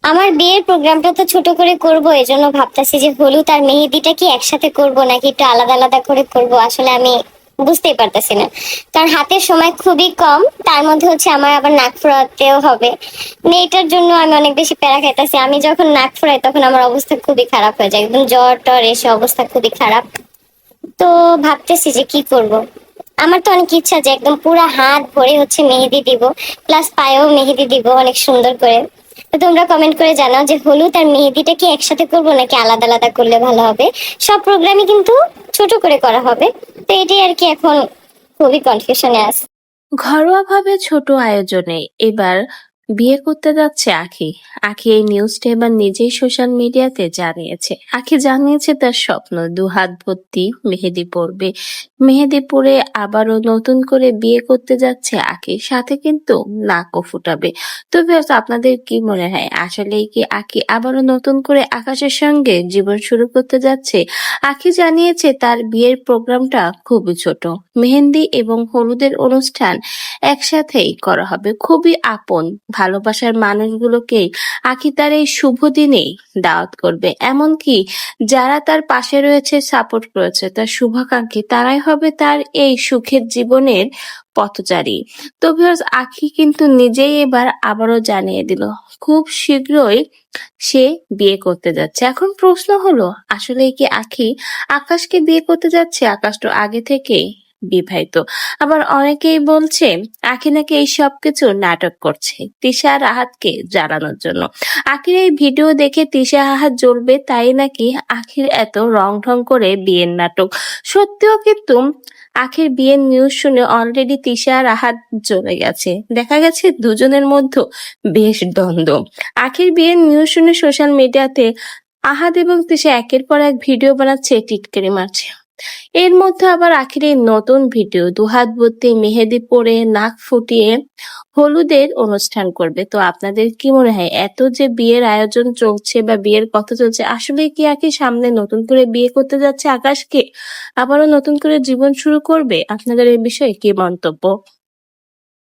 আমার বিয়ের প্রোগ্রামটা তো ছোট করে করব, এজন্য ভাবতেছি যে হলুদ আর মেহেদিটা কি একসাথে করব নাকি একটু আলাদা আলাদা করে করব। আসলে আমি বুঝতেই পারতেছি না, কারণ হাতের সময় খুবই কম। তার মধ্যে হচ্ছে আমার আবার নাক ফোড়াতেও হবে। মানে এটার জন্য আমি অনেক বেশি প্যারা খাইতেছি। আমি যখন নাক ফোড়াই তখন আমার অবস্থা খুবই খারাপ হয়ে যায়, একদম জ্বর টর এসে অবস্থা খুবই খারাপ। তো ভাবতেছি যে কি করব। আমার তো অনেক ইচ্ছা যে একদম পুরো হাত ভরে হচ্ছে মেহেদি দিব, প্লাস পায়েও মেহেদি দিব অনেক সুন্দর করে। তো তোমরা কমেন্ট করে জানাও যে হলুদ আর মেহেদিটা কি একসাথে করব নাকি আলাদা আলাদা করলে ভালো হবে। সব প্রোগ্রামই কিন্তু ছোট করে করা হবে, তো এটাই আর কি এখন খুবই কনফিউশনে আছে। ঘরোয়াভাবে ছোট আয়োজনে এবার বিয়ে করতে যাচ্ছে আখি। আখি এই নিউজটা এবার নিজেই সোশ্যাল মিডিয়াতে জানিয়েছে। আখি জানিয়েছে তার স্বপ্ন দুহাত ভর্তি মেহেদি পরবে। মেহেদি পরে আবারও নতুন করে বিয়ে করতে যাচ্ছে আখি, সাথে কিন্তু নাকও ফুটাবে। তো ভিউয়ার্স, আপনাদের কি মনে হয়, আসলেই কি আখি আবারও নতুন করে আকাশের সঙ্গে জীবন শুরু করতে যাচ্ছে? আখি জানিয়েছে তার বিয়ের প্রোগ্রামটা খুবই ছোট, মেহেন্দি এবং হলুদের অনুষ্ঠান একসাথেই করা হবে। খুবই আপন ভালোবাসার মানুষগুলোকেই আখি তার এই শুভ দিনেই দাওয়াত করবে। এমনকি যারা তার পাশে রয়েছে, সাপোর্ট করেছে, তার শুভাকাঙ্ক্ষী, তারাই হবে তার এই সুখের জীবনের পথচারী। তো ভিউয়ার্স, আখি কিন্তু নিজেই এবার আবারও জানিয়ে দিল খুব শীঘ্রই সে বিয়ে করতে যাচ্ছে। এখন প্রশ্ন হলো, আসলে কি আখি আকাশকে বিয়ে করতে যাচ্ছে? আকাশ তো আগে থেকেই বিবাহিত। আবার অনেকেই বলছে আখি নাকি এই সবকিছু নাটক করছে তিশা আর আহাতকে জ্বালানোর জন্য। আখির এই ভিডিও দেখে তিশা আহাত জ্বলবে, তাই নাকি আখির এত রং ঢং করে বিয়ের নাটক। সত্যিও কিন্তু আখির বিয়ের নিউজ শুনে অলরেডি তিশা আর আহাত জ্বলে গেছে। দেখা গেছে দুজনের মধ্যে বেশ দ্বন্দ্ব। আখির বিয়ের নিউজ শুনে সোশ্যাল মিডিয়াতে আহাদ এবং তিশা একের পর এক ভিডিও বানাচ্ছে, টিটকারি মারছে। এর মধ্যে আবার আখির এই নতুন ভিডিও দুহাত ভর্তি মেহেদি পরে নাক ফুটিয়ে হলুদের অনুষ্ঠান করবে। তো আপনাদের কি মনে হয়, এত যে বিয়ের আয়োজন চলছে বা বিয়ের কথা চলছে, আসলে কি আখি সামনে নতুন করে বিয়ে করতে যাচ্ছে আকাশকে? আবারও নতুন করে জীবন শুরু করবে? আপনাদের এই বিষয়ে কি মন্তব্য?